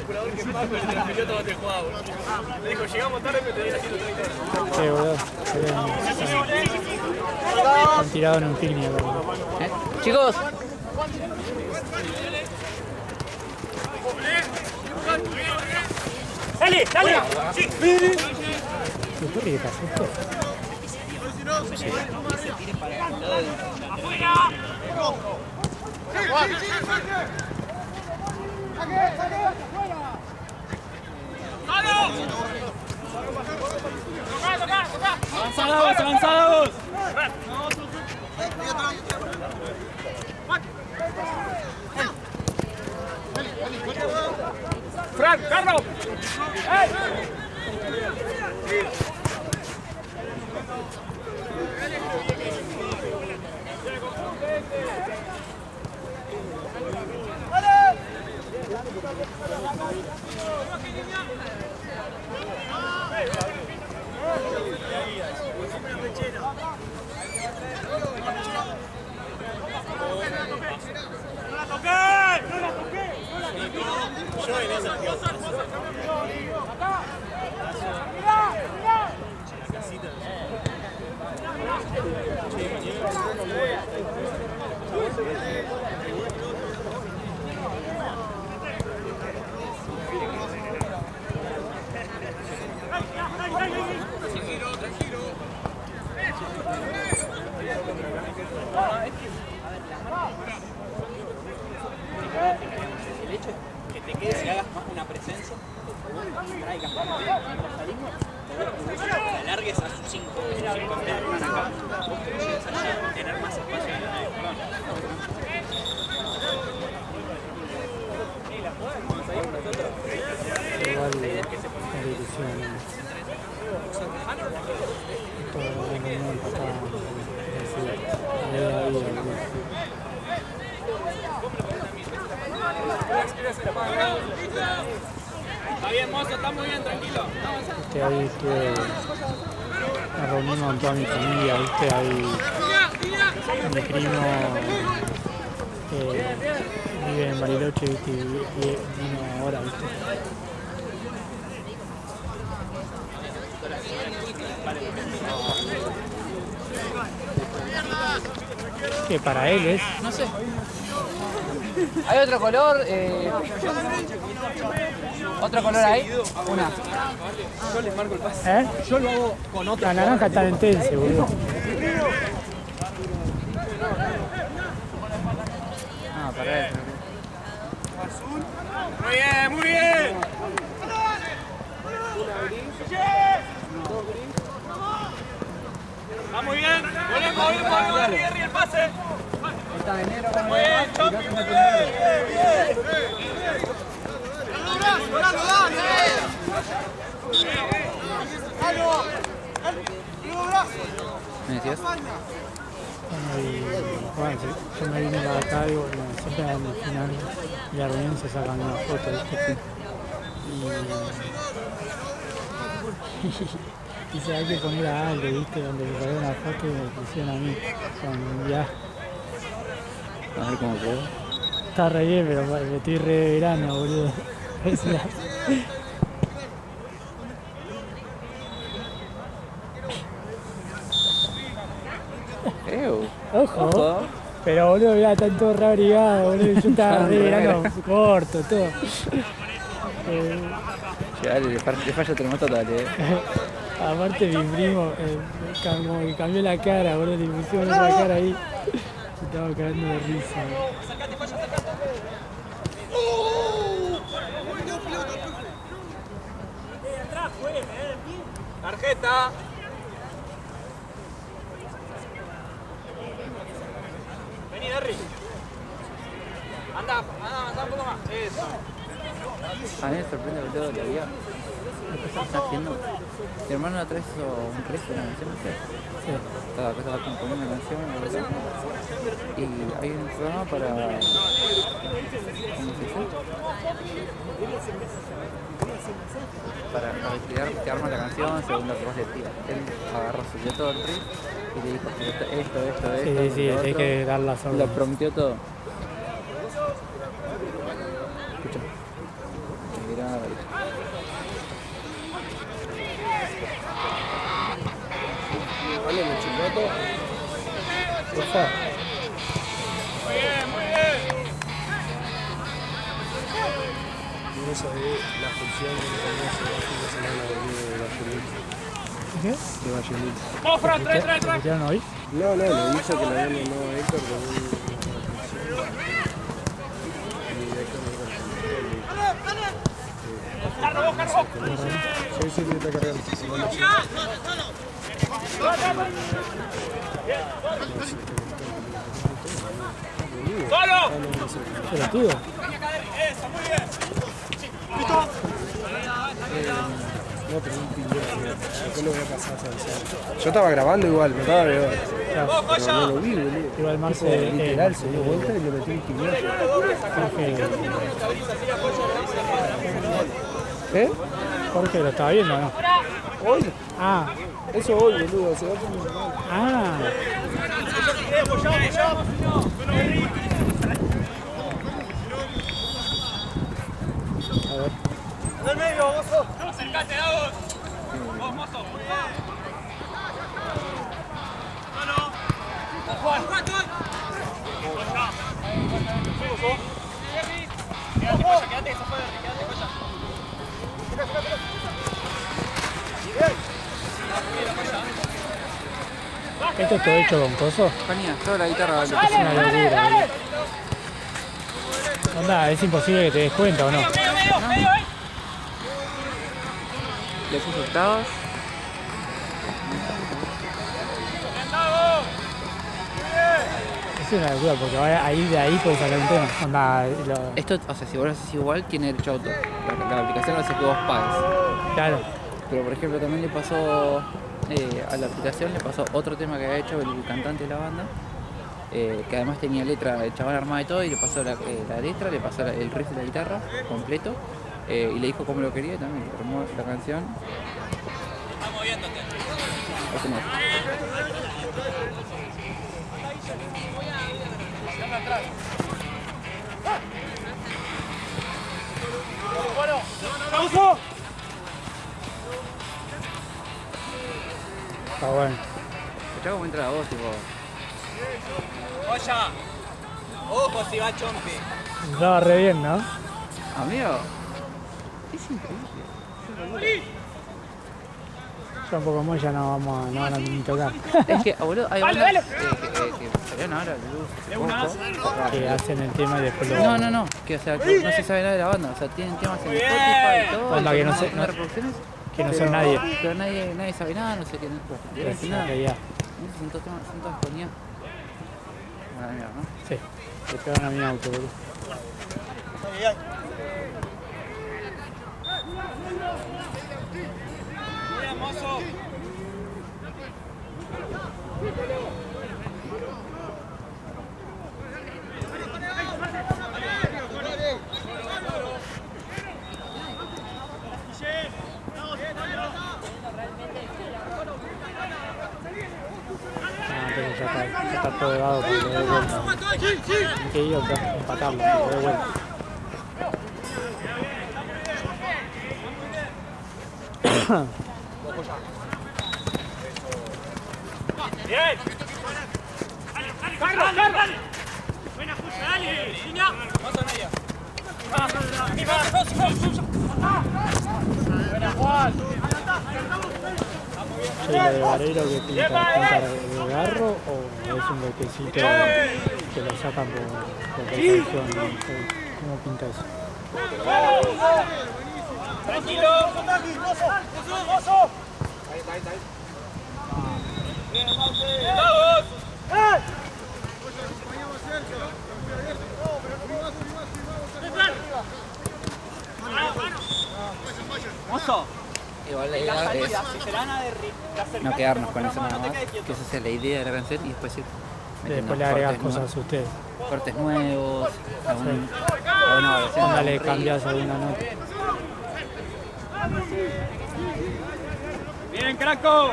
calculador que Paco le transfirió todo este juego. Le dijo, llegamos tarde, pero te di las 130 horas. Sí, boludo. Están tirados en un picnic. Chicos. ¡Dale, dale! ¡Sí! ¿Qué pasó esto? ¡Afuera! ¡Avanzados, avanzados! ¡Fran, Carlos! ¡Ey! El hecho es que te quedes y hagas más una presencia, te alargues a sus 5 metros acá, tener más espacio en la Igual la ilusión. Está bien, mozo, está muy bien, tranquilo. Ahí estuve me reuní con toda mi familia, ¿viste? Ahí mi primo vive en Bariloche, ¿viste? Y vino ahora, ¿viste? Que para él es. No sé. Hay otro color. ¿Otro color ahí? Una. Yo les marco el pase. Yo lo hago con otro. La naranja está en tense, boludo. Ah, para él. Muy bien, muy bien. Está muy bien. Volvemos, Henry, el pase. Está de negro. Muy bien, Chopi, muy bien. ¿Me decías? Bueno, yo me vine para acá y bueno, siempre en el final de la reunión se sacan una foto, ¿viste? Y se hay que poner a algo, ¿viste? Donde se sacó una foto y me pusieron a mí con ya. A ver cómo quedó. Está re bien, pero me estoy re de verano, boludo. Ojo. Pero boludo, mirá, están todos re abrigados, boludo. Yo estaba re de verano corto, todo. Ya, le falla terremoto total, Aparte mi primo, como que cambió la cara, boludo, le pusieron otra cara ahí. Se estaba cagando de risa. Tarjeta. Vení, Derry. Anda un poco más. Eso. A mí me sorprende todo lo que había. ¿Qué está haciendo? Mi hermano la trae un precio de la canción, ¿viste? Sí. Estaba componiendo una canción, y hay un programa para... ¿Cómo se dice? Para que arma la canción según lo que vos le digas. Él agarró, subió todo el riff y le dijo esto, Sí, hay que dar las órdenes. lo prometió todo. Escucha. Mira. porfa. No sabés la función que tenía ese fin de semana ¿Qué? de Valladolid. ¿Lo escucharon hoy? No, le hizo que le habían llamado a Héctor de una función. Y Héctor me dijo, sí, está cargando. Pelotudo. No, pero un piñón. Después lo voy a pasar a Sanzón. Yo estaba grabando igual, me estaba viendo. Pero no lo vi, boludo. Igual Marce. Literal, se dio vuelta y le metí un piñón. ¿Eh? Jorge, ¿lo estaba viendo o no? Hoy. Ah, Eso hoy, boludo. Se va por mi semana. ah. A ver. Acercate, Davos. Vos, mozo. Quédate, que se fue. Quédate, ¿Esto es todo hecho con coso? España, toda la guitarra. Es una locura, boludo. Onda, es imposible que te des cuenta, ¿o no? Los resultados. Es una locura, porque ahí de ahí puedes sacar un tema. Onda, Esto, o sea, si vos lo haces igual, tiene derecho a autor. La aplicación lo hace que vos pagues. claro. Pero por ejemplo también le pasó a la aplicación, le pasó otro tema que había hecho el cantante de la banda, que además tenía letra, el chabón armado y todo, y le pasó la letra, le pasó el riff de la guitarra completo, y le dijo cómo lo quería y también armó la canción. Está moviéndote. Así no. Está bueno. Escuchá cómo entra la voz, tipo. Oya. Ojo si va Chompi. Estaba re bien, ¿no? Amigo, es increíble. Ya un poco más ya no van a ni tocar. Es que, boludo, hay bandas que salieron ahora, Que hacen el tema y después lo... No, que o sea, que no se sabe nada de la banda, o sea, tienen temas en Spotify y todo, Onda, que no sé- no reproducciones, que no son nadie. Pero nadie sabe nada, no sé qué, no Es sé la nada. realidad. Son todas ponidas. Bueno, mierda, ¿no? Sí. Le pegan a mi auto, boludo. Bien, mozo. Entonces ya está todo dado porque le doy vuelta. Hay que ir a empatarlo, le doy vuelta. Bien. Carlos. Buena puya, dale. Línea. Mozo media. Buena, Juan. ¿Y lo de Vareiro que pinta de garro o es un bloquecito que lo sacan por precaución? ¿Cómo pinta eso? Tranquilo. Mozo. ¡Vamos! Mozo. Igual la idea es Si se la van a no quedarnos con eso nada más, que esa sea la idea de la canción y después ir Y metiendo después le agregas cortes cosas a ustedes. cortes nuevos, alguna variación. Onda le de un cambias alguna nota. Bien, Craco.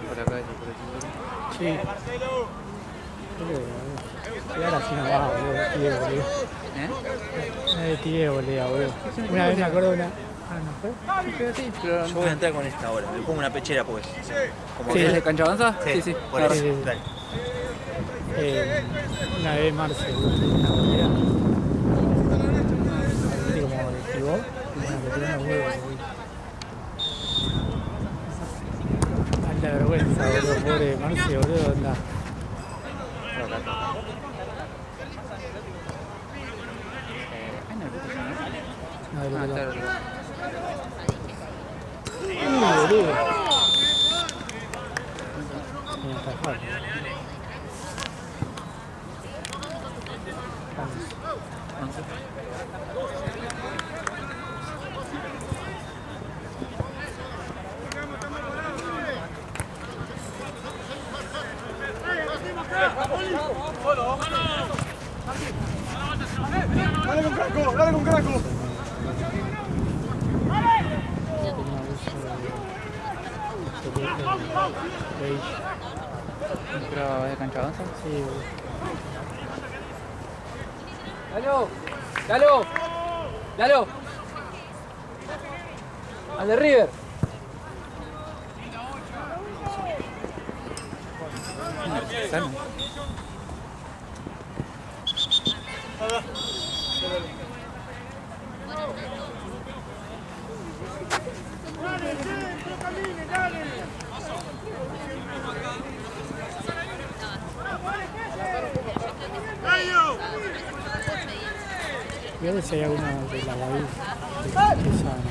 por acá y por aquí. Sí. Y ahora sí no va, boludo. Tío, boludo. Una de tío, boludo. Una vez me acuerdo una. Ah, ¿no fue? Pero sí, pero Yo voy a entrar con esta ahora, me pongo una pechera pues. Como ¿es de cancha avanza? Sí. Por eso, Sí, sí. dale. Una vez Marce, una bolera. Así como de pivot. Y bueno, le tiró una huevo, boludo. Alta vergüenza, boludo. Pobre Marce, boludo. Anda. No, del otro lado. Claro. Boludo. Bien atajado. Dale con Craco, dale con Craco. ¿Pero es de cancha avanza? Sí, boludo. ¡Dalo! ¡Al de River! Sano. Voy a ver si hay alguna de la Guaví que sana.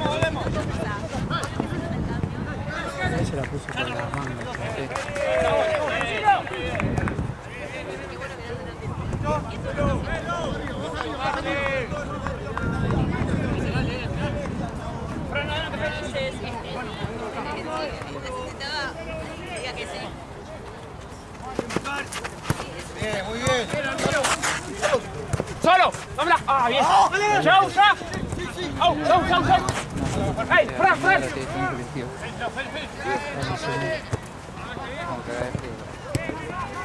Volemos. A ver si la puso con la manga. Muy bien. ¡Solo! ¡Vámonos! ¡Ah, bien! ¡Chau, ya! ¡Au! ¡Ey, Fran! Vamos a ver.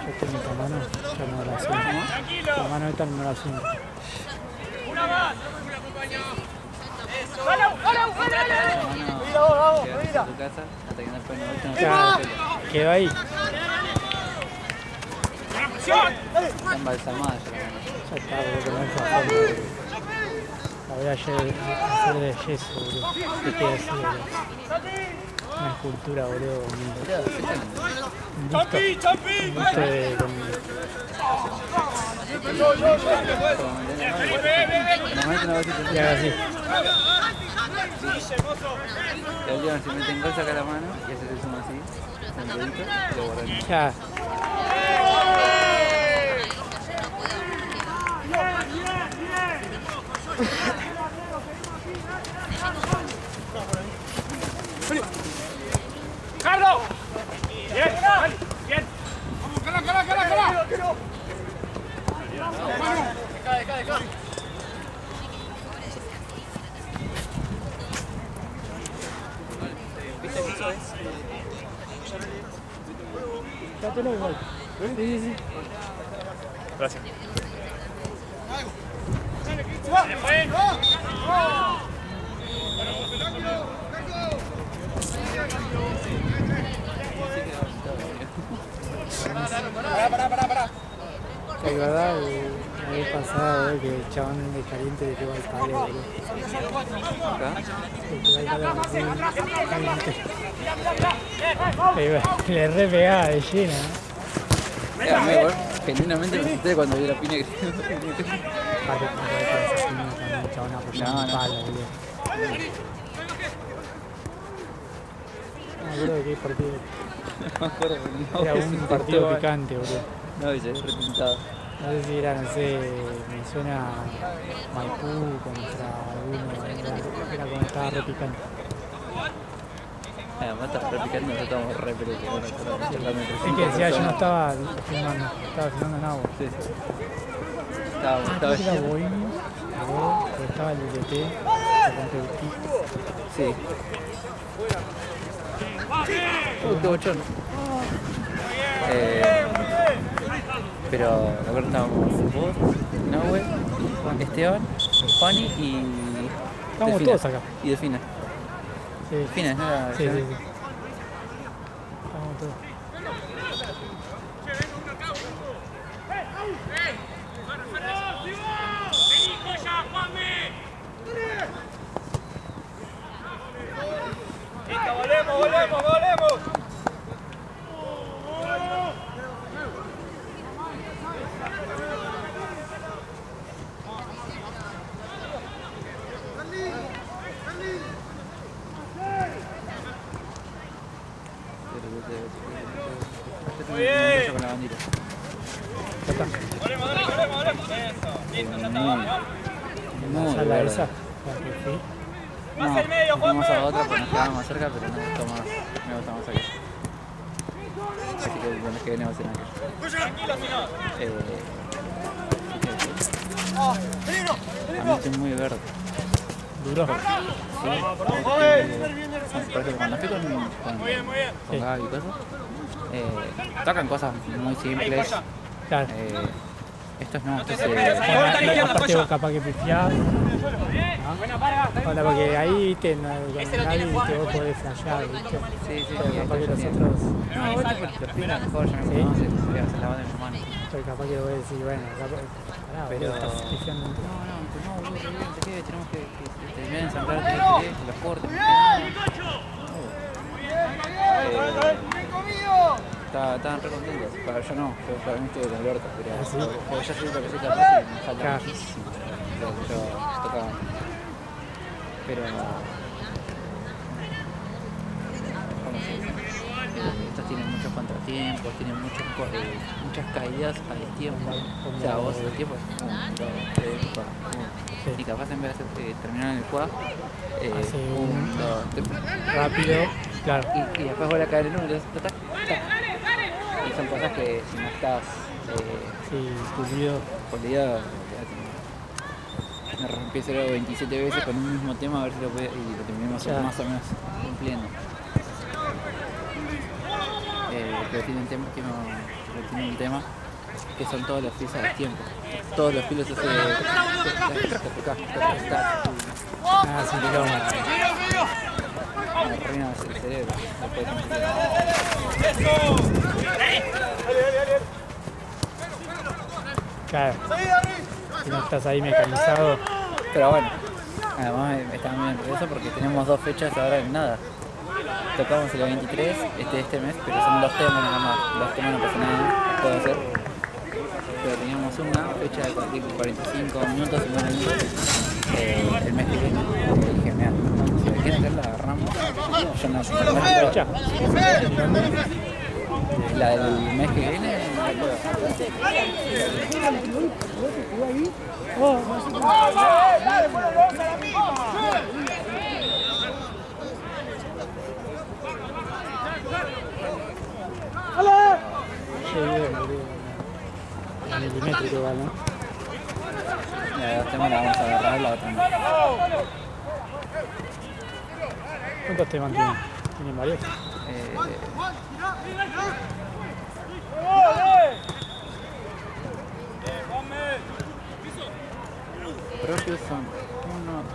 Yo tengo esta mano, ya no la siento. La mano esta no la siento. ¡Una más! Ya, quedó ahí. Está embalsamada ya. Ya está, boludo, no es fácil. La voy a hacer de yeso, boludo. ¿Qué queda así, boludo? Una escultura, boludo. Un busto de... Y haga así. La última se mete en gol, saca la mano y hace el zoom así, con el dedito y lo guarda. Ya. ¡Carlos! ¡Bien! ¡Bien! ¡Vamos, cala! ¿Viste que eso es? Dátelo igual. Sí. Gracias. Pará. Es verdad, la vez pasada, que el chabón de caliente le pegó al palo, boludo. Acá. Le pegó al palo así, caliente. Le re pegaba de llena, Amigo, genuinamente me asusté cuando vi la piña que Para que también el chabón apoyando el palo, boludo. No me acuerdo de qué partido. no me acuerdo. Era un partido picante, boludo. No, y se ve repintado. No sé si era, no sé, me suena Maipú contra alguno, era como estaba re picante. Además está replicando, nosotros estamos re pero que Es que decía, yo no estaba filmando en agua. Sí. Estaba Era Bohemios, pero estaba el DT, de Urquiza. Sí. Qué bochón. Pero me acuerdo que estábamos vos, Nahuel, Esteban, Fanny y Estamos Delfina. todos acá. Y Delfina. Sí, Delfina, ¿no era? sí, sí, sí. Estamos todos. ¡Volvemos! Muy bien. Con la bandita. Ya está. ¡Volvemos! Eso. Listo, ya está, vamos. Muy Sala verde. esa, la que fui. Más el medio, fuimos Juanpe. a otra porque nos quedábamos más cerca, pero me gustó más acá. Así que bueno, es que venimos en aquello. Tranquilo, si no. A mí estoy muy verde. Duro. Por ejemplo, cuando fui con Sí. Gaby y cosas, tocan cosas muy simples. Claro. Estos no, estos Aparte vos capaz que pifiás. Ahora porque ahí con nadie que vos podés flashear, ¿viste? Sí, Pero capaz que los otros, No, vos te explican mejor, ya me Sí. conoces, voy a hacer la banda de mi hermano. pero capaz que vos decís, bueno, pará, Pero- boludo, estás pifiando. No, boludo, no sé qué, tenemos que terminar de ensamblar los cortes, no sé nada. Estaban re contentos, yo no, yo para mí estoy con Alberto, pero ¿Ah, sí? porque yo soy una cosita más y me falta Claro. muchísimo. Yo tocaba. Pero ¿cómo se dice? Estos tienen muchos contratiempos, tienen muchas caídas a destiempo. O sea, vos el tiempo es 1, 2, 3, 4, 1. Y capaz en vez de terminar en el quad, Hace 1, 2, 3. Rápido, claro. Y después vuelve a caer el 1 y le das tac, tac. Y son cosas que si no estás Sí, pulido. polido, me rompí el cerebro 27 veces con un mismo tema a ver si lo puede, y lo terminamos Ya. más o menos cumpliendo. Pero tiene un tema que son todos los filos a tiempo. Todos los filos se Ah, sin quilombo. me arruinas el cerebro. Después Claro. Si no estás ahí mecanizado, Pero bueno, además estaba muy nervioso porque tenemos 2 fechas ahora en nada. Tocamos el 23 este mes, pero son 2 temas nada más. 2 temas no pasa nada, puedo hacer. Pero teníamos una fecha de 45 minutos, 50 minutos el mes que viene. Y dije, mira, si la quieren hacer la agarramos. Yo no sé, fecha. la del mes que viene no la puedo. Qué bien, boludo. La milimétrico igual, ¿no? La 2 temas la vamos a agarrar, la otra no. ¿Cuántos temas tienen? Tienen varios. Propios son 1,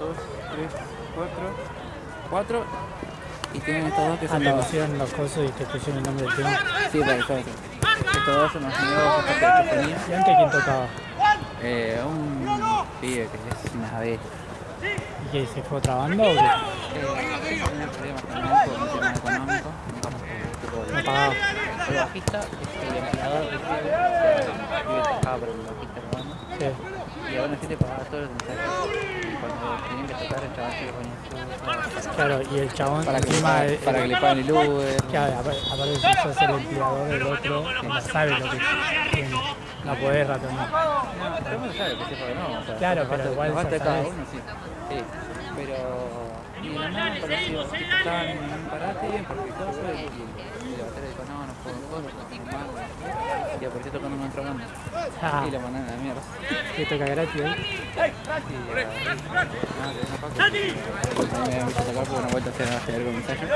2, 3, 4 y tienen estos 2 que Ah, son te los... pusieron los cosos y te pusieron el nombre del tema. Sí, para eso. Estos 2 son los nuevos que yo tenía. ¿Y antes quién tocaba? Un pibe que es una bestia. ¿Y qué? ¿Se fue otra banda o qué? Tenía problemas también por un tema económico. No pagaba. El bajista es el empleador del pibe, el pibe trabajaba para el bajista de la banda. Sí. Y a una gente pagaba todos los ensayos. Y cuando tenían que tocar, el chaval se le ponía todo. Claro, y el chabón Para que, encima para que le paguen el Uber. Claro, aparte si sos el empleador del otro, que no sabe lo que tiene. No podés ratonear. No, pero uno sabe que sepa que no. O sea, Claro, los pero gastos- igual los gastos ya de cada sabes. uno, sí. Sí, pero Y de la nada apareció, estaban en un parate, porque cosa, y el batero dijo, no puedo más. Y apareció tocando en otra banda. Ah, Y la mandaron a la mierda. que toca gratis, ¿eh? Y me había visto tocar porque una vuelta a hacer algo con ensayo.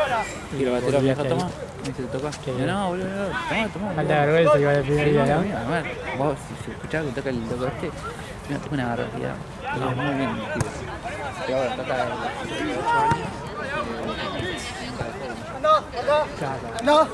Y el batero me dijo, toma. Me dice, toca. Y yo, no, boludo, toma. Falta de vergüenza igual el primer día, ¿no? Además, vos, si escuchás que toca el loco este, no tengo una barbaridad. Es muy bien, tío. Pero ahora toca de 8 años. No.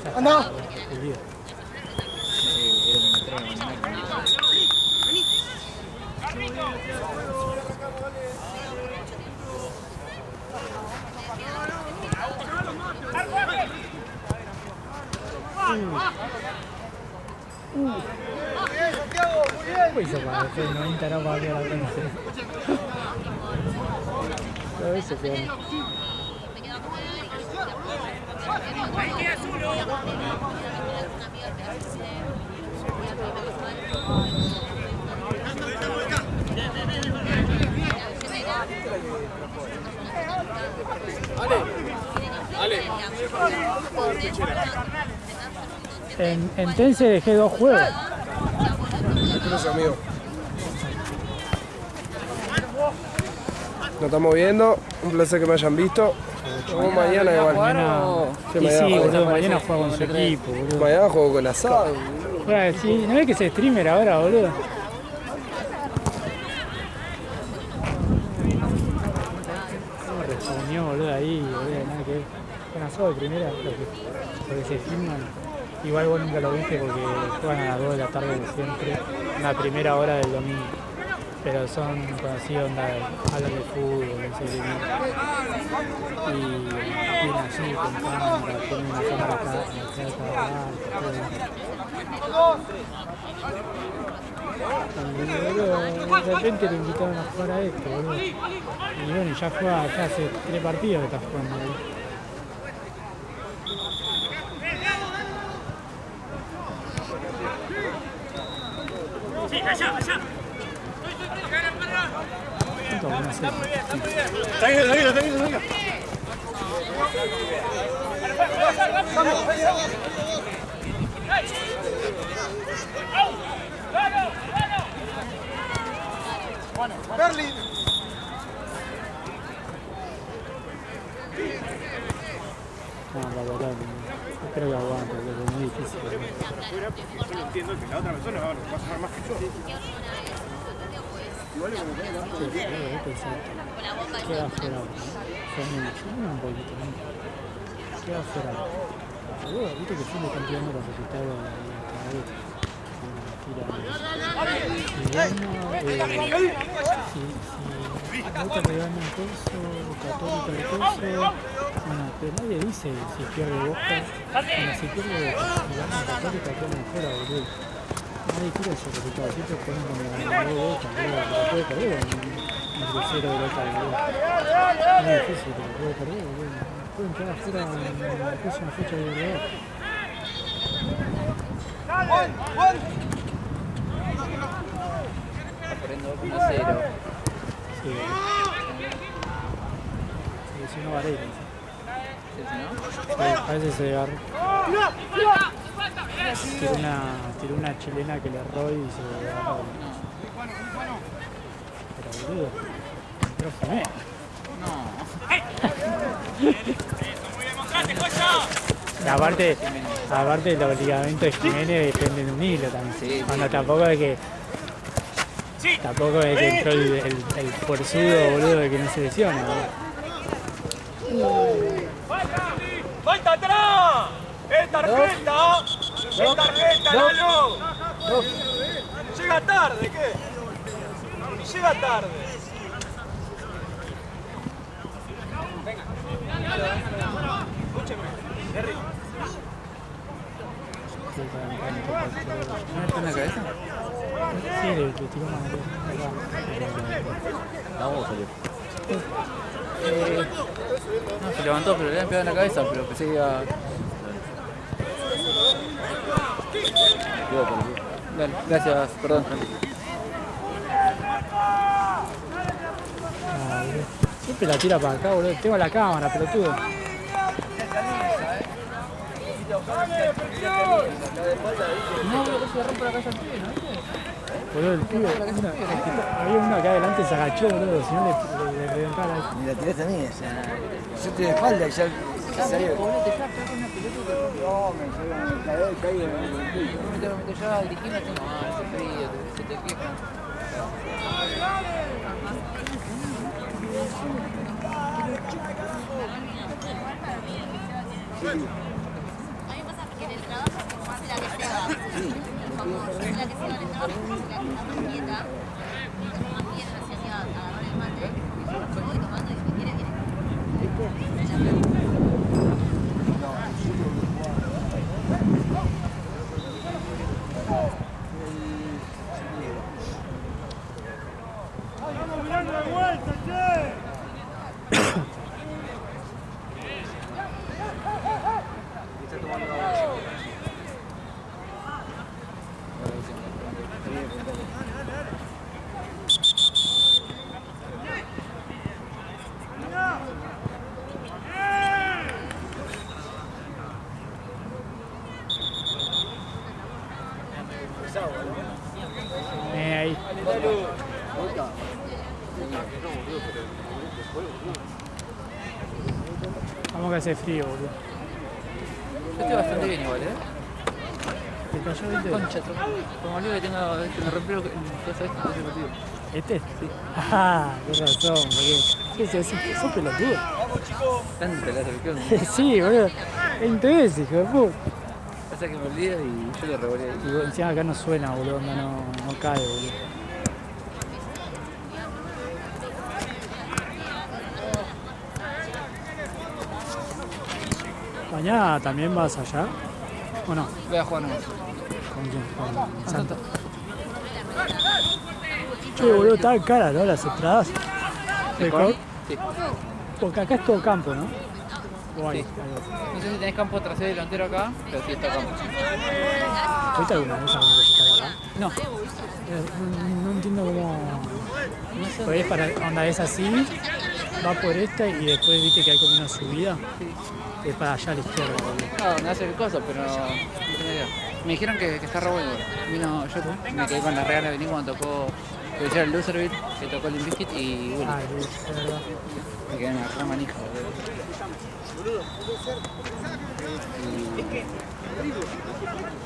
Pues eso para después de 90 no va a quedar la pena. Todo eso queda. En Tense dejé 2 juegos. Gracias, amigo. Nos estamos viendo. Un placer que me hayan visto. Nos vemos mañana igual. Mañana, Sí, y mañana sí, juego. boludo, mañana juega con su equipo, boludo. Mañana juego con asado. Juega, sí, ¿no ves que es streamer ahora, boludo? ¿Cómo respondió, boludo, ahí, boludo? Nada que ver. Con asado de primera, porque se filman. Igual vos nunca lo viste porque juegan a las 2 de la tarde siempre, la primera hora del domingo. Pero son conocidos, hablan de fútbol, no sé qué. Y tienen así, con cámara, tienen una cámara acá, y de repente lo invitaron a jugar a esto, boludo. Y bueno, ya juega acá hace 3 partidos que está jugando ahí. Berlín. No, la verdad, espero que aguante, porque es muy difícil. Yo entiendo que la otra persona va a sumar más que yo. Queda afuera, un poquito, ¿no? Queda afuera. Boludo, viste que siempre están tirando los resultados si Boca le gana un peso, Católica el peso, bueno, pero nadie dice si pierde Boca, bueno, si pierde Boca, si gana Católica quedan fuera, boludo. Nadie tira esos resultados, siempre ponen como ganador Boca, boludo, pero puede perder un crucero de Boca, boludo. Es muy difícil, pero puede perder, boludo. Pueden quedar fuera en la próxima fecha de verdad. Aprendo 1-0. Sí, si no Varela. Sí, parece que se agarró. Tiró una chilena que le erró y se agarró. Pero boludo, entró Jiménez. Y aparte el obligamiento de Jiménez depende de un hilo también. Sí, Cuando tampoco es que entró el forzudo, boludo, de que no se lesiona, boludo. ¡Falta atrás! ¡Es tarjeta! ¡Es tarjeta, Lalo! Llega tarde, ¿qué? Llega tarde. Escúcheme, Henry. ¿No está en la cabeza? Sí, le tiró mano. No, se levantó, pero le habían pegado en la cabeza, pero pensé que iba... Dale, gracias, perdón. Ah, boludo. Siempre la tira para acá, boludo. Tengo la cámara, pelotudo. No, boludo, que se rompe la casa al pibe, ¿no? Boludo, el pibe. Había uno acá adelante se agachó, boludo. Si no le reventaba la. Me la tiraste a mí esa. Yo estoy de espalda y ya salió. Boludo, te saca con una pelota. No, me caí. No me tengo que meter yo a dirigir, no tengo más, hace frío, se te quejan. A mí me pasa que en el trabajo como hace la que se va, el famoso, hace la que se va en el trabajo, hace la que está más quieta, y como más bien recién iba a agarrar el mate, yo voy tomando y si quiere, viene. ¡Vamos mirando de vuelta, che! Ahí. Vamos que hace frío, boludo. Yo estoy bastante bien igual, ¿Te cayó, viste? Concha, como olvido que tengo, que me rompió el coso este partido. ¿Este? Sí. Ah, con razón, boludo. Sos pelotudo. Tanta la acercó. Sí, boludo. 20 veces, hijo de puta. Pasa que me olvida y yo lo revolé ahí. Y encima acá no suena, boludo, no cae, boludo. Mañana también vas allá, ¿o no? Voy a jugar nomás. ¿Con quién? Con Santa. Che, boludo, estaban caras, ¿no? Las entradas. ¿De ¿Con? Cor? Sí. Porque acá es todo campo, ¿no? O hay, Sí. algo. No sé si tenés campo trasero y delantero acá, pero sí está campo. ¿Fuiste alguna vez a un recital acá? No, No entiendo cómo. no sé. Pues es para onda es así, va por esta y después viste que hay como una subida. Es para allá a la izquierda, boludo. No, me hace el coso, pero no tengo idea. Me dijeron que está re bueno. Vino, yo me quedé con la Real Avenida cuando tocó el Loserbeat, que tocó el Limp Bizkit y Willy. Ah, es verdad. Me quedé en la re manija, boludo.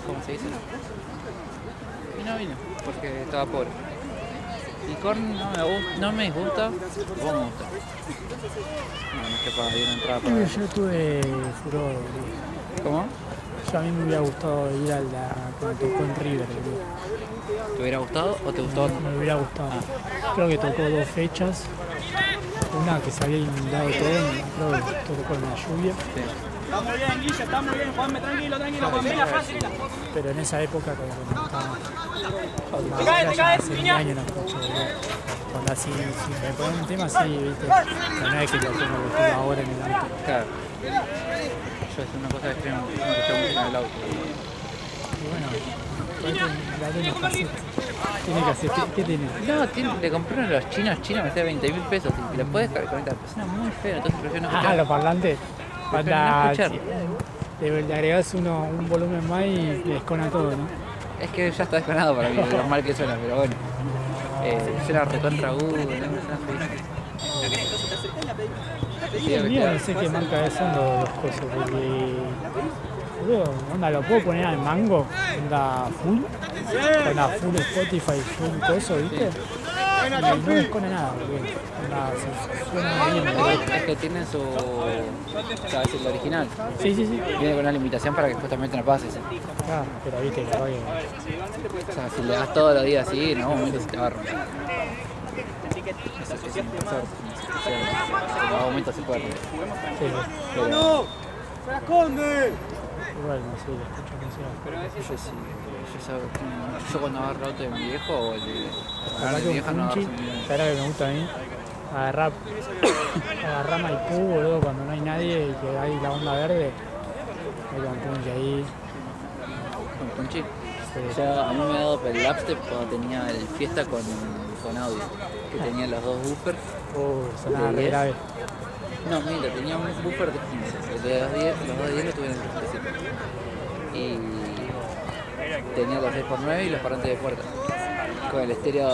¿Cómo se dice? Y no vino, porque estaba pobre. Y Korn no me disgusta, vos me gusta. No es que para ir a entrar para ver. Yo tuve furor, boludo. ¿Cómo? Yo a mí me hubiera gustado ir a la cuando tocó en River, boludo. ¿Te hubiera gustado o te gustó? Me hubiera gustado. Creo que tocó 2 fechas. Una que se había inundado todo, creo que tocó en la lluvia. Sí. Está muy bien, Guille, está muy bien. Juanme, tranquilo, Juan. Ve la frase. Pero en esa época como que no estaba. Te caes, hace niña. un año no escucho, boludo. Cuando así, si me ponen un tema así, viste. Pero no es que lo tengo ahora en el auto. Claro. Yo es una cosa que estreno mucho en el auto. Y bueno, la tengo que hacer. Tiene que hacer, ¿qué tiene? No, le compré uno de los chinos, me sale 20.000 pesos y lo puedes conectar. Pero suena muy feo, entonces prefiero no Ah, escuchar. los parlantes. Prefiero no Cuando escuchar. le agregás un volumen más y le descona todo, ¿no? Es que ya está desconado para mí, de lo mal que suena, pero bueno. Suena recontra agudo, no suena feo. Hoy en día no sé qué marca son los cosas, porque. Boludo, onda, lo puedo poner al mango, onda full, onda full Spotify, full coso, ¿viste? Y no descona nada, boludo. Onda, suena bien, boludo. Es que tienen su. ¿Sabes? El original. Sí, sí, sí. Viene con una limitación para que justamente no pases. Ah, pero viste que oye. O sea, si le das todos los días así, en algún momento se te va a romper. Eso es un pasar. En algún momento se puede romper. Sí, Pero ¡No! ¡Se la esconde! igual no sé, lo escucho música. no sé si. Yo cuando agarro el auto de mi viejo o el de. La verdad de que mi vieja un no agarro punchi, el mío. la verdad que me gusta a mí, agarrar Maipú, boludo, cuando no hay nadie y que hay la onda verde, hay un punchi ahí. Con Punchi. Sí. Ya a mí me ha dado el lapstep cuando tenía el fiesta con audio. Que tenía los dos buffers Sonaba ¿De re 10? grave. No, mira, tenía un buffer de 15. El de los 10 lo tuve en el 37. Y tenía los 6x9 y los parlantes de puerta. Con el estéreo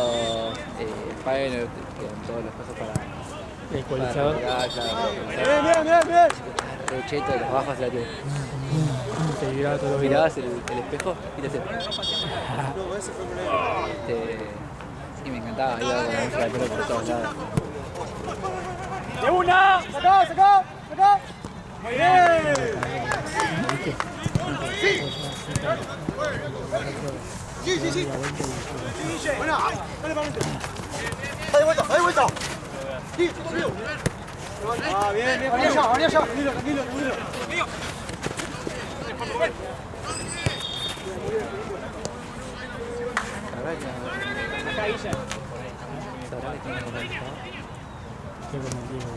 Pioneer, con todas las cosas para El ecualizador. regular, claro, re cheto, y los bajos la tuve. Te vibraba todo lo que Mirabas el espejo y te hacía. Y me encantaba, iba con la música de pelo por todos lados. ¡De una! ¡Sacá, sacá! ¡Sacá! ¡Muy bien! ¡Sí, sí, sí! ¡Buena! ¡Dale para adelante! ¡Dale vuelta! ¡Dale vuelta! ¡Sí, conmigo! ¡Ah, bien, bien! ¡Vení allá, vení allá! ¡Tranquilo, tranquilo, tranquilo! Acá Guilla. ¿Sabrá que tiene localizado? Qué como Diego,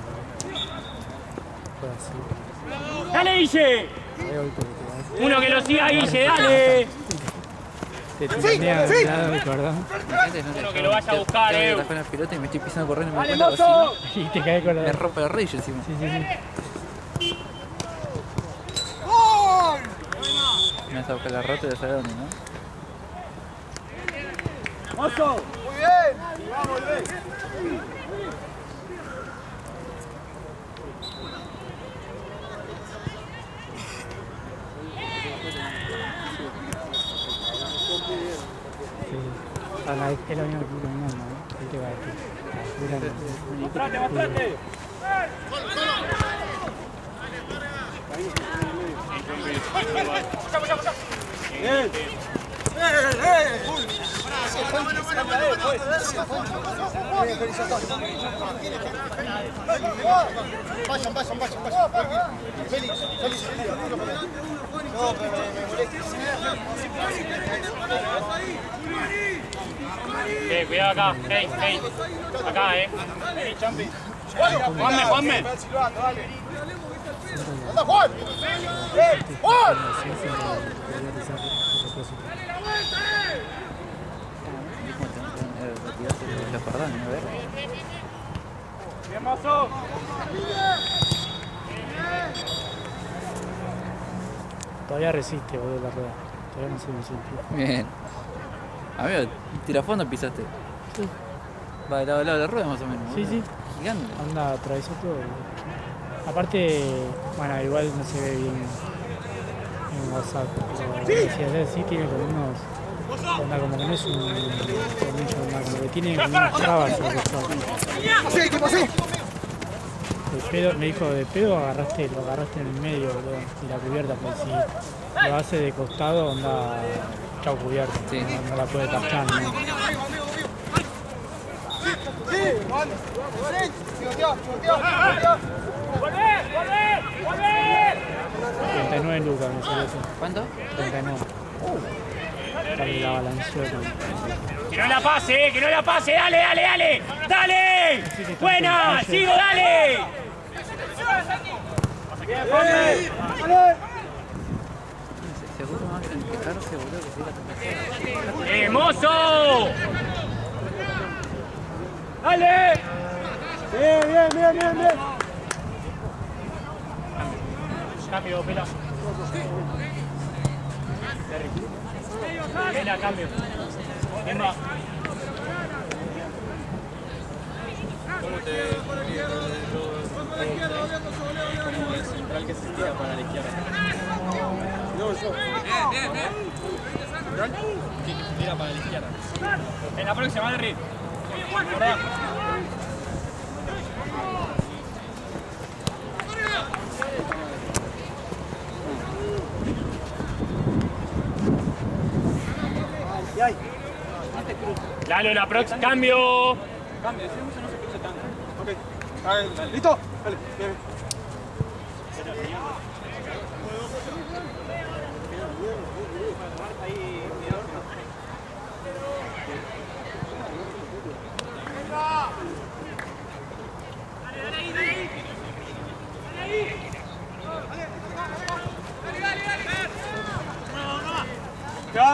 fue así. ¡Dale, Guille! Ahí hoy porque te vas. Uno que lo siga, Guille, dale. Te tironea de un lado del cordón Uno que lo vaya a buscar, Estás con la pelota y me estoy pisando corriendo y me ¡Dale, encuentro mozo! así. y te cae con la. Me rompe los reyes encima. Sí, sí, sí. Me vas a buscar la rota y ya sabes dónde, ¿no? ¡Mozo! ¡Muy bien! ¡Vamos, Luis! Sí. Es lo mismo que el mundo, ¿no? ¿Qué te va a decir? ¡Mostrate, mostrate! ¡Bien! Vayan, vayan, vayan, vayan. Félix, Félix, no, pero me molesta. Cuidado acá, hey, hey. Acá, Hey, Champi. Juanme, Juanme. ¡Anda, Juan! ¡Juan! Los cordones, a ver. Bien, mozo. Todavía resiste, boludo, la rueda. Todavía no se me sintió. Bien. Amigo, tirafondo pisaste. Sí. Va de lado a lado de la rueda más o menos. Sí, boludo. sí. Gigante. Anda, atravesó todo. Aparte, bueno, igual no se ve bien en WhatsApp. Pero si ayer sí tiene como unos. Onda, como que no es un tornillo normal, como que tiene como unas trabas en el costado. ¿Qué pasó? De pedo, me dijo, de pedo lo agarraste en el medio, boludo, y la cubierta, pues si lo hace de costado, onda, chau cubierta, Sí. no la puede cachar, ¿no? Sí, vale. Pivoteá, pivoteá. ¡Volvé, volvé, volvé! 39 lucas me salió eso, ¿Cuánto? 39. Sale la balanceó con... Que no la pase, que no la pase, dale, dale, dale, dale. Buena, sigo, dale. Se acuerda más en quejarse, boludo, que se iba a tocar. ¡Hermoso! ¡Dale! Bien, bien, bien, bien, bien. Cambio, Pela. Pela, cambio. ¿Quién va? ¿Cómo te describes como el central que se tira para la izquierda? No, yo. Bien, bien. ¿Central? Sí, que se tira para la izquierda. En la próxima, Henry. ¿Verdad? Lalo, la próxima. ¡Cambio! Cambio, si no se cruza tanto. Ok. A ver, ¿listo? Dale, bien.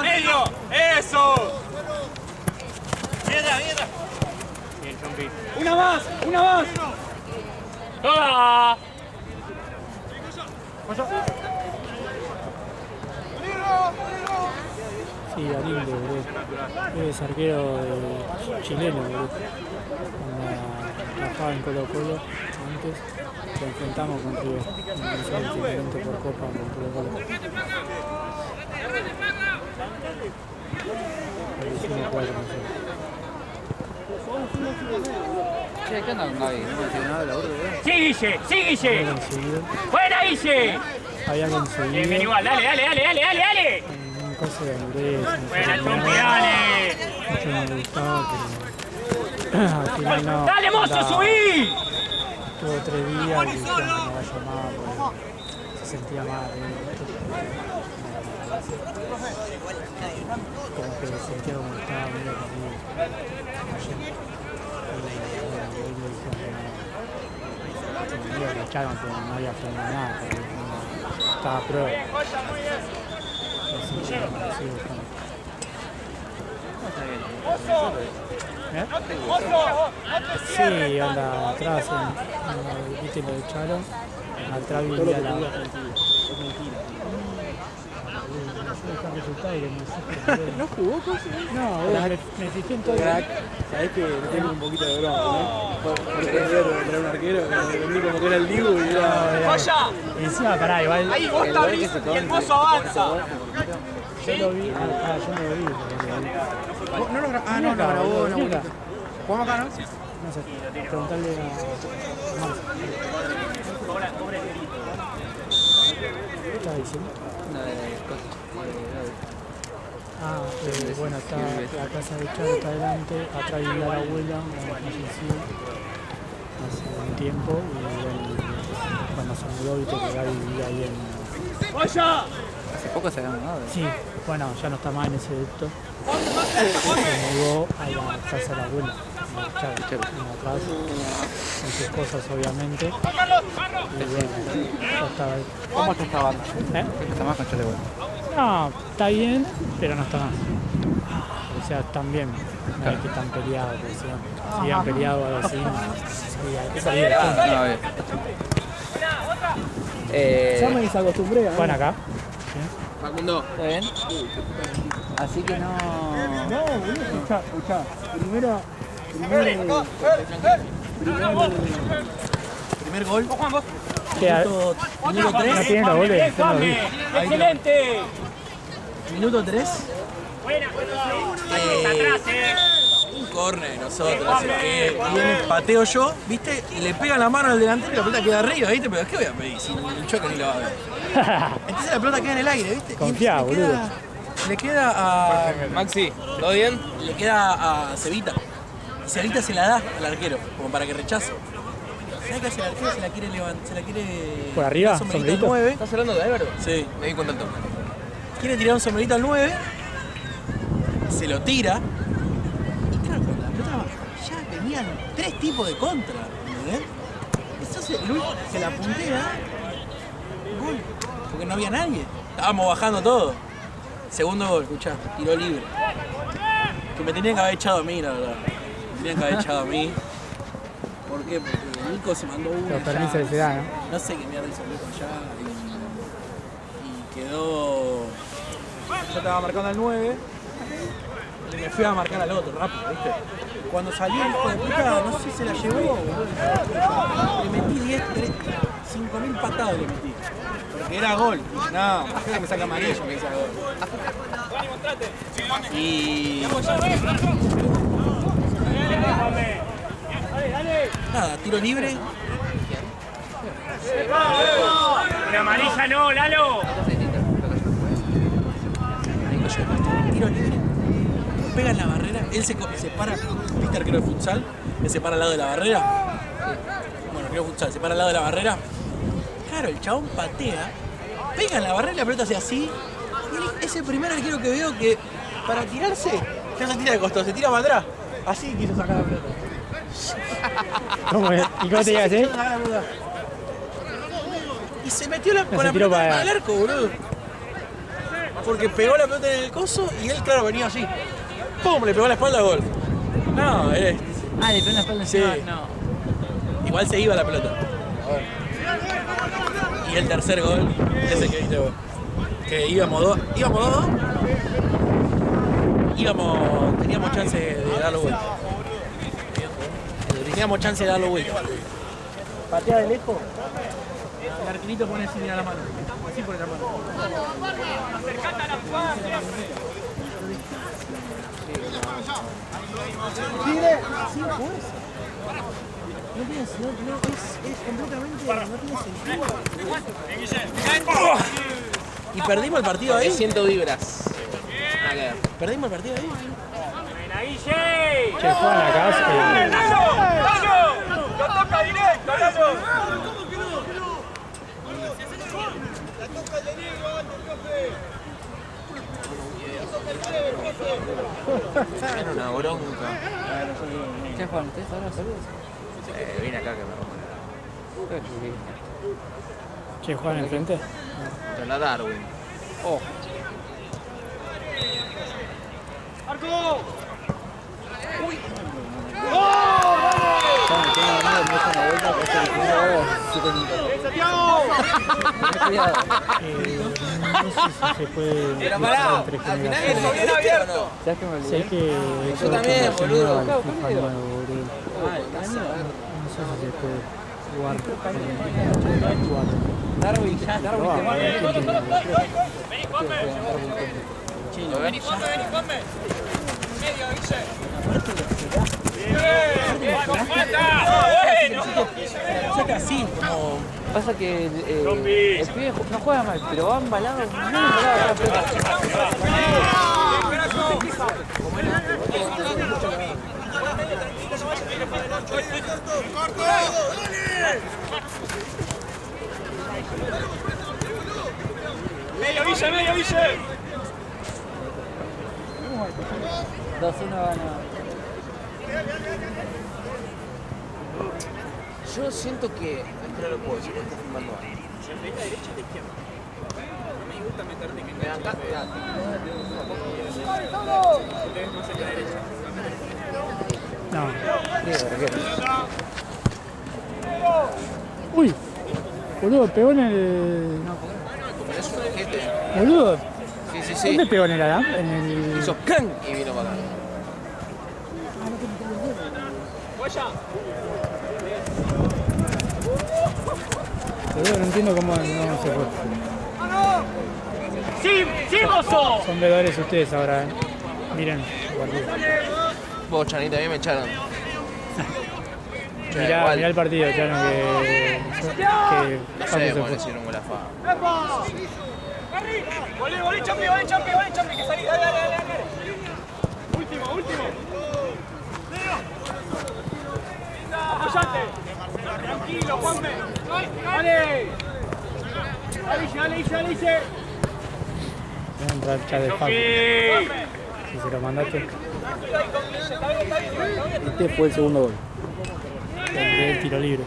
¡Medio! ¡Eso! ¡Mierda, mierda! Bien, Chompi. Una más. ¡Toda! Sí, Galindo, boludo. Es arquero chileno, boludo. Cuando trabajaba en Colo Colo antes, lo enfrentamos con River. Empezó el entrenamiento por Copa con Colo Colo. Lo hicimos 4 nosotros. Che, ¿qué onda con Gaby? No me tiene nada de laburo, boludo. ¡Sí, Guille! ¡Sí, Guille! Había conseguido, ¡Buena, Guille! había Bien, conseguido igual, dale! un coso de hamburguesa. ¡Buena, Chumpi, dale! Mucho me gustaba, pero al final no. ¡Dale, mozo, andaba. subí! Tuvo 3 días y dijeron que no vaya más porque se sentía mal. Como que sentía como que estaba medio conmigo. Y hoy le dijeron que no. Medio que echaron, pero no había frenado nada, porque no, estaba a prueba. Así que no, sigo buscando. ¿Eh? Sí, anda atrás, viste, lo echaron. Atrás vivía la. ¿No jugó cosas? No, me fijé en todo. Crack. Sabés que le tengo un poquito de broma, ¿no? Porque traer un arquero que me vendí como que era el Dibu y era. Y encima, pará, igual. Ahí vos te abrís y el mozo avanza. Yo lo vi. Ah, yo no lo vi. No lo grabó. Ah, no, lo grabó. ¿Jugamos acá, no? No sé, preguntarle a Marce. ¿Qué estás diciendo? No, de cosas. Ah, bueno, está la casa de Charo está adelante, atrás vivía la abuela, falleció hace un tiempo y bueno, cuando se mudó, viste que Gaby vivía ahí en... Hace poco se había mudado. Sí, bueno, ya no está más en ese ducto. Se mudó a la casa de la abuela, Charo, atrás, con sus cosas obviamente. Y bueno, ya estaba ahí. ¿Cómo está esta banda? ¿Eh? Está más con Chale bueno. No, está bien, pero no está más. O sea, están bien. No es que están peleados, pero si han peleado o algo así, no. Sí, hay que salir del punto. No, bien. Ya me desacostumbré. Bueno, acá. Facundo. ¿Está bien? Así que no... No, boludo, escuchá. Primero. Primer gol. Minuto 3. No tienen los goles. ¡Bien, Juanme! ¡Excelente! Minuto 3. Buena, atrás, Un córner de nosotros. Viene, pateo yo, ¿viste? Y le pega la mano al delantero y la pelota queda arriba, ¿viste? Pero ¿qué voy a pedir? Si el choque ni lo va a ver. Entonces la pelota queda en el aire, ¿viste? Confiá, boludo. Le queda a. Maxi, ¿todo bien? Le queda a Cevita. Y Cevita se la da al arquero, como para que rechace. ¿Sabes qué hace el arquero? Se la quiere levantar, se la quiere. ¿Por arriba? Tirar un sombrerito al ¿Sombrerito? 9. ¿Estás hablando de Álvaro? Sí. Me di cuenta al toque. Quiere tirar un sombrerito al 9. Se lo tira. Y claro, con la pelota ya venían 3 tipos de contra. ¿Entendés? Entonces Luis se la puntea. Gol. Porque no había nadie. Estábamos bajando todo. Segundo gol, escuchá, tiró libre. Que me tenían que haber echado a mí, la verdad. Me tenían que haber echado a mí. ¿Por qué? Porque Nico se mandó uno. Los permisos que se dan, ¿no? No sé qué mierda hizo Nico allá. Y quedó. Yo estaba marcando al 9. Y me fui a marcar al otro rápido, ¿viste? Cuando salió el hijo de puta, no sé si se la llevó, boludo. Le metí 5.000 patadas le metí. Porque era gol. Dije, no, creo que me saca amarillo que dice gol. Y. Nada, tiro libre. ¡La amarilla no, Lalo! Tiro libre. Pega en la barrera. Él se para. ¿Viste arquero de futsal? Él se para al lado de la barrera. Bueno, arquero de futsal, se para al lado de la barrera. Claro, el chabón patea. Pega en la barrera y la pelota hace así. Y él es el primer arquero que veo que para tirarse, ya se tira de costado, se tira para atrás. Así quiso sacar la pelota. ¿Cómo es? ¿Y cómo te llegas, Quiso sacar la pelota. Y se metió con la pelota para el arco, boludo. Porque pegó la pelota en el coso y él, claro, venía así. ¡Pum! Le pegó la espalda, gol. No, Ah, le pegó una espalda Sí. encima. No. Igual se iba la pelota. Y el tercer gol, ese que viste vos. Que íbamos 2. Teníamos chance de darlo vuelta. Teníamos chance de darlo vuelta. Patea de lejos. El arquerito pone así a la mano. Así por la mano. Acercate a la jugada, Tigre, sin fuerza. No tiene, es completamente, no tiene sentido. ¿Y perdimos el partido ahí? Siento vibras. Nada que ver. ¿Perdimos el partido ahí? Che, juegan acá. ¡Lo toca directo, Lalo! Era una bronca. ¿Qué Juan? ¿Ustedes ahora saludos? Vine acá que me rompo Che, juegan enfrente. la Darwin. Oh. ¡Marco! No sé si se puede. Pero pará, entre al final generaciones. eso bien abierto. ¿Sabes qué me olvidé? Sé que Yo también, boludo. al FIFA nuevo, boludo. No sé si se puede jugar con el Darwin, ya, Darwin te manda. Vení, come. Medio, Guille. Así, como... Pasa que el pibe no juega mal, pero va embalado. No embalado la pelota. Medio, Guille. 2-1 gana. Yo siento que. No lo puedo decir, está filmando ahí. Siempre la derecha y la izquierda. Me gusta meterte que Me dan acá, me dan. ustedes no hacen la derecha. No. Uy, boludo, pegó en el. Es un ojete. Boludo, Sí. ¿dónde pegó en el Adam? En el. Hizo ¡can! Y vino para acá. Boludo, no entiendo cómo no se fue. ¡Sí, mozo! Son veedores ustedes ahora, Miren, partido. Vos, Chanita, a mí me echaron. Mirá el partido, Chano, que No sé, se cómo fue. le hicieron con la fa. Volé, Champi, que salí. Dale. Último. Apoyate. Tranquilo, Juanme. Dale. Dale. Voy a entrar al chat de Facu. Si se lo mandaste. Este fue el segundo gol. El tiro libre.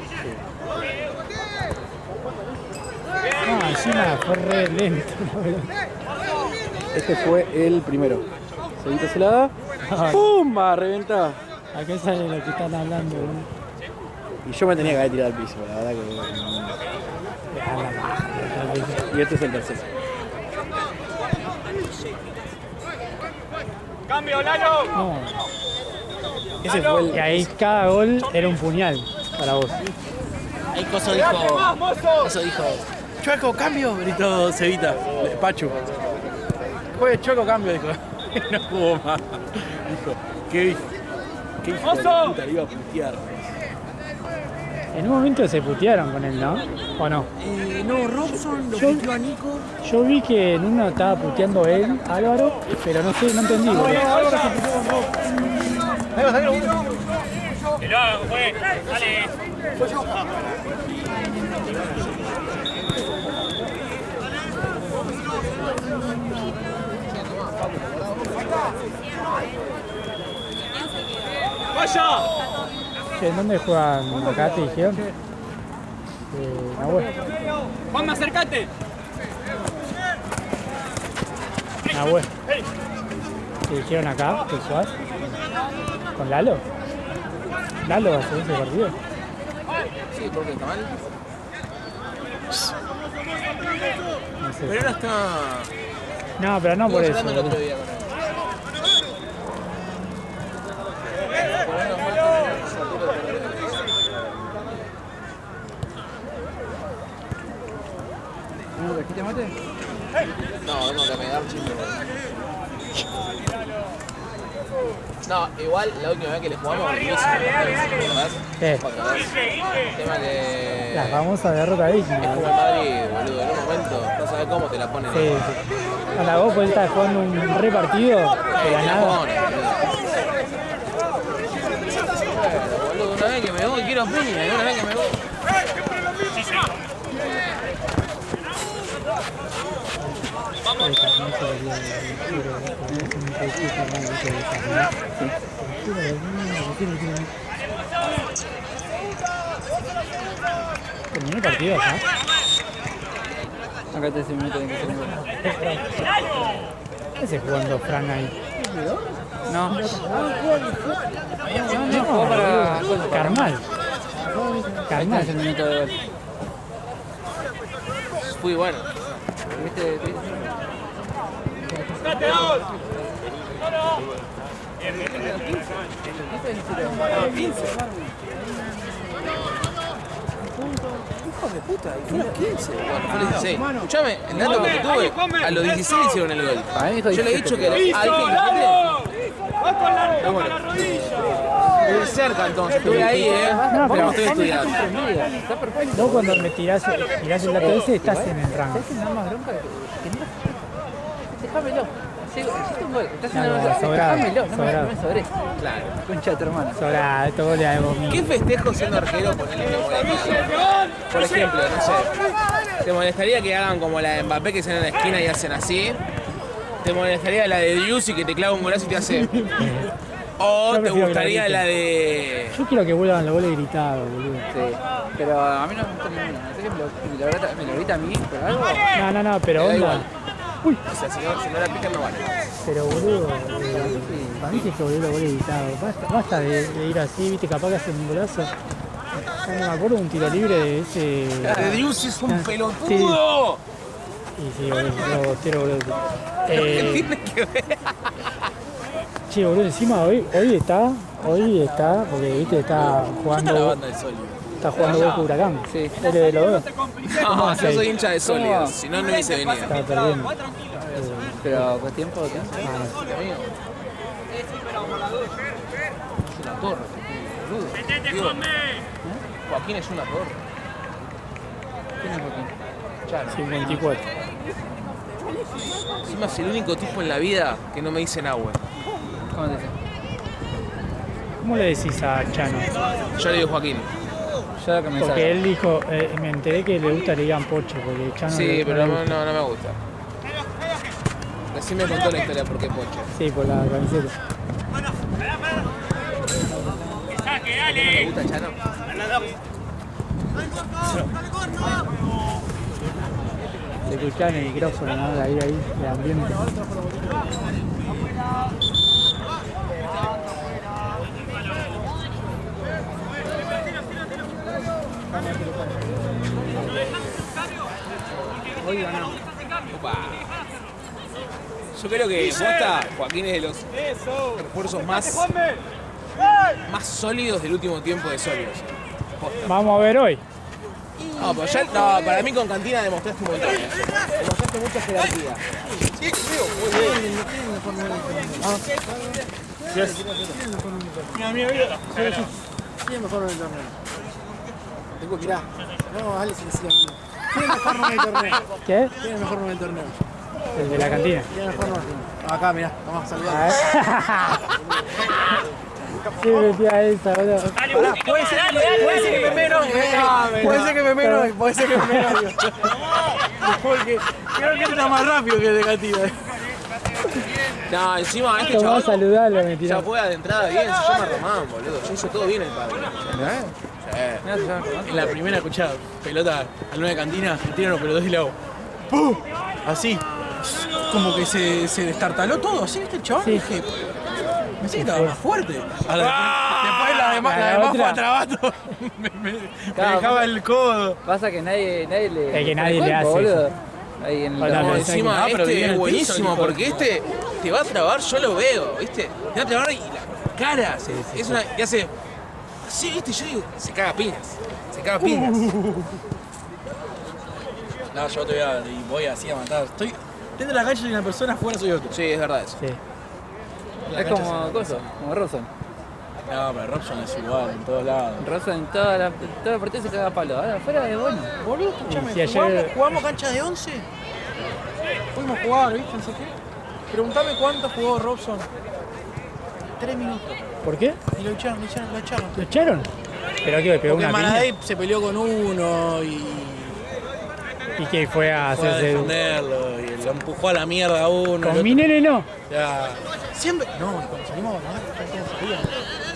Ah, encima fue re lento, la verdad. Este fue el primero. Seguita se la da. ¡Pumba! Reventa. Acá sale lo que están hablando, boludo. Y yo me tenía que haber tirado al piso, la verdad que. Y este es el tercero. Cambio, Lalo. No. Ese fue Y ahí cada gol era un puñal para vos. Ahí Coso dijo... ¡Más, mozo! Coso dijo... Chueco, cambio, gritó Cevita. Pachu. Juegue Chueco, cambio, dijo. No jugó más. Dijo, ¿qué hijo de puta le iba a putear? En un momento se putearon con él, ¿no? ¿O no? No, Robson lo Yo- puteó a Nico. Yo vi que en uno estaba puteando él, Álvaro, pero no sé, no entendí. boludo. Que lo hagan, pues. Dale. ¡Vaya! Che, ¿en dónde juegan acá, te dijeron? Nahuel. Juanme, acércate. Nahuel. ¿Te dijeron acá que jugás? ¿Con Lalo? ¿Lalo va a hacer ese partido? Sí, porque está mal. No sé. Pero ahora está. No, pero no por eso. Hablando el otro día con él. ¿No trajiste mate? No, tengo que pegar chiste. No, igual la última vez que le jugamos, ¿verdad? Sí. El tema que. La famosa derrota digna. Es como el Madrid, boludo. En un momento no sabes cómo te la ponen. Sí, sí. A la vos podés estar jugando un repartido de la nada. Boludo, una vez que me voy quiero piña, y una vez que me voy. Terminó el partido acá. Acá te 10 minutos de que se me ¿Qué hace jugando Fran ahí? No. No, jugó para Carmal. Carmal. 10 minutos de gol. Fui bueno. ¿Viste? Hijos de puta, y fue a los 15. Bueno, fue a los 16. Escuchame, el dato que tuve, a los 16 hicieron el gol. Para mí dijo Yo le he dicho que. pero- Pero bueno. Estuve cerca entonces, estuve ahí, No, Vos pero- no estoy estudiando. Está perfecto. Vos cuando me tirás el dato ese estás en el rango. Estás haciendo más bronca que no. Dejámelo. Hiciste un gol. Estás No, haciendo más bronca. sobrado, Dejámelo. No sobrado. me sobres. Claro. Concha de tu hermana. Sobra, esto gol de vos ¿Qué festejo siendo arquero ponerle una molestia? Por ejemplo, no sé. ¿Te molestaría que hagan como la de Mbappé que salen a la esquina y hacen así? ¿Te molestaría la de Diusi que te clava un golazo y te hace? ¿O Yo te prefiero que gustaría la la de.? Yo quiero que vuelvan los goles gritados, boludo. Sí. Pero a mí no me gusta ninguna. No sé que me lo grita a mí, pero algo. No, pero Me da onda. igual. Uy, O sea, si no la pican no vale. pero boludo, para mí que hay que volver los goles gritados. Basta de ir así, viste, capaz que hacen un golazo. Ya no me acuerdo de un tiro libre de ese. La de Diusi es un Sí. pelotudo. Y sí, boludo, tiro boludo. ¿Qué tiene que ver? Che, boludo, encima hoy está, porque viste, está la jugando, banda de Soli. está jugando Boca Huracán. Sí. Él es de los dos. No, yo hace? soy hincha de Soli, ¿Cómo? si no, no hubiese venido. Está perdiendo. Pero con tiempo. Es una torre, boludo. Digo, Joaquín es una torre. ¿Quién es Joaquín? Charo. 54. Encima es el único tipo en la vida que no me dice agua. ¿Cómo te dice? ¿Cómo le decís a Chano? Yo le digo Joaquín. Yo lo que me Porque salga. él dijo, me enteré que le gusta que le digan Pocho, porque Chano Sí, le pero gusta. no me gusta. Recién me contó la historia por qué Poche. Sí, por la camiseta. ¿No me gusta Chano? Le escuchaban el micrófono, ¿no? Ahí, el ambiente. Hoy ganamos. Opa. Yo creo que posta, Joaquín es de los refuerzos más sólidos del último tiempo de sólidos. Vamos a ver hoy. No, pero ya, no, para mí con Cantina demostraste un montón. Demostraste mucha jerarquía. ¿Quién es mejor en el torneo? Tengo que mirá. No, dale sencilla. ¿Quién es mejor en el torneo? ¿Qué? ¿Quién es mejor en el torneo? El de la cantina. ¿Quién es mejor en el torneo? Acá, mirá, vamos a A saludar. ver. Sí, metía esa, boludo. Puede ser que me menos. Puede ser que me menos, puede ser que me menos. Porque creo que está más rápido que el de Cantina. No, encima este Tomá, chaval saludarlo, me ya tiró. fue de entrada bien, se llama Román, boludo. Ya hizo todo bien el padre. En la primera escuchada, pelota al 9 de Cantina, le tiran los pelotas y le hago ¡pum! Así. Como que se destartaló todo, así, ¿viste el chaval? Sí. Dije, me siento más fuerte. Después la la de Majo a Trabato me dejaba el codo. Pasa que nadie le. Es que nadie le cuerpo, hace boludo. eso. Ahí en Hola, la- No, no, encima pero este viene es el buenísimo piso, porque este te va a trabar, yo lo veo, ¿viste? Te va a trabar y la cara es una. Y hace. Así, ¿viste? Yo digo, se caga piñas. Se caga piñas. No, yo te voy así a matar. Estoy dentro de la cancha soy una persona, afuera soy otro. Sí, es verdad eso. Sí. Es como coso, como Robson. No, pero Robson es igual en todos lados. Robson en toda la partida se caga a palo. Ahora afuera es bueno. Boludo, escuchame, Y si ayer- jugamos cancha de 11. Fuimos a jugar, ¿viste? No sé qué. Preguntame cuánto jugó Robson. 3 minutos. ¿Por qué? Y lo echaron. ¿Lo echaron? ¿Pero qué? ¿Pegó Porque una piña? Maradei se peleó con uno y ¿Y qué fue a fue a hacerse? defenderlo y lo empujó a la mierda a uno. el Con otro- mi nene no. Ya. Siempre. No, cuando salimos a ganar,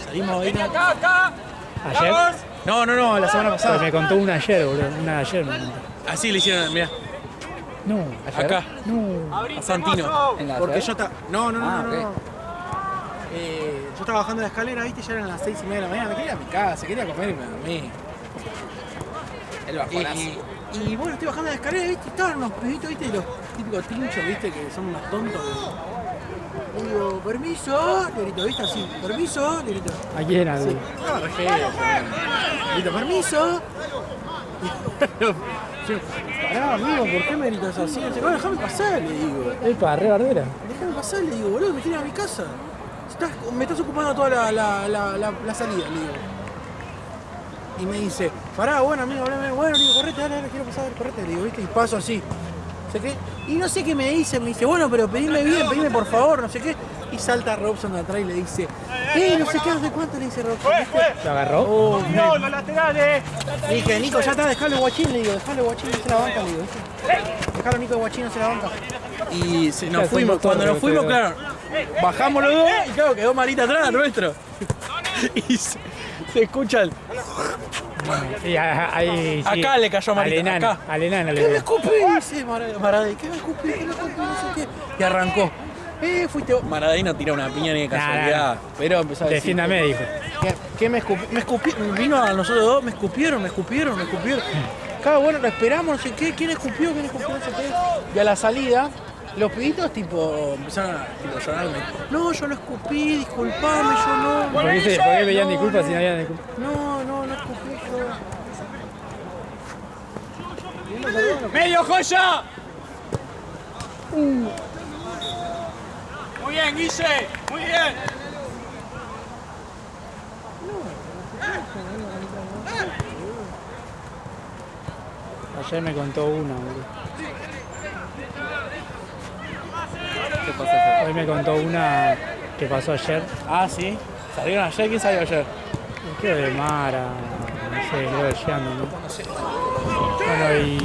salimos a ir. ¿Ayer? No, la semana Pues pasada. me contó una ayer, boludo. Una ayer me contó. Así le hicieron, mirá, No. acá, No. a Santino. En la Porque red. yo estaba. No. Ah, ok. Yo estaba bajando la escalera, viste, ya eran las 6:30 de la mañana, me quería ir a mi casa, quería comer y me dormí. El bajonazo. Y bueno, estoy bajando la escalera, viste, y estaban unos pibitos, viste, los típicos tinchos, viste, que son unos tontos. Y digo, permiso, le grito, viste, así, permiso, le grito. ¿A quién era? Sí. No, re feo, le grito, permiso. Yo, pará, amigo, ¿por qué me gritas así? Dice, bueno, déjame pasar, le digo. Epa, re bardera. Déjame pasar, le digo, boludo, me quiero ir a mi casa. Me estás ocupando toda la salida, le digo. Y me dice, pará, bueno, amigo, hablame. Bueno, le digo, correte, dale, quiero pasar, correte, le digo, ¿viste? Y paso así. ¿Sé qué? Y no sé qué me dice, bueno, pero pedime bien, pedime por favor, no sé qué. Y salta Robson de atrás y le dice, no sé qué, no sé cuánto, le dice Robson. ¿Viste? ¿Lo agarró? Oh, no, los laterales. Le dije, Nico, ya está, dejalo guachín, le digo, dejalo guachín, no se la banca, le digo, ¿viste? Dejalo Nico guachín, no se la banca. Y nos fuimos, cuando nos fuimos, claro, bajamos los dos y claro, quedó Marita atrás nuestro. Y se escucha el... Sí, ahí, sí. Acá le cayó a Marita, al enano, acá. Al enano le ¿Qué me dio. escupí? Dice Maradei, ¿qué me escupí? ¿Qué me escupí? No sé qué. Y arrancó. Fuiste vos. Maradei no tira una piña ni de casualidad. Pero empezó a decir. Defiéndame, dijo. ¿Qué me escupí? Me escupí, vino a nosotros dos, me escupieron. Claro, bueno, lo esperamos, no sé qué. ¿Quién escupió? No sé qué. Y a la salida, los pibitos tipo empezaron a llorarme. No, yo no escupí, disculpame, yo no. ¿Por qué pedían disculpas si no habían disculpas? No escupí yo. ¡Medio, joya! Muy bien, Guille, muy bien. Ayer me contó una, boludo. ¿Qué pasa ayer? Hoy me contó una que pasó ayer. Ah, sí. ¿Salieron ayer? ¿Quién salió ayer? Creo de Mara, no sé, creo de Gianni, ¿no? Bueno, y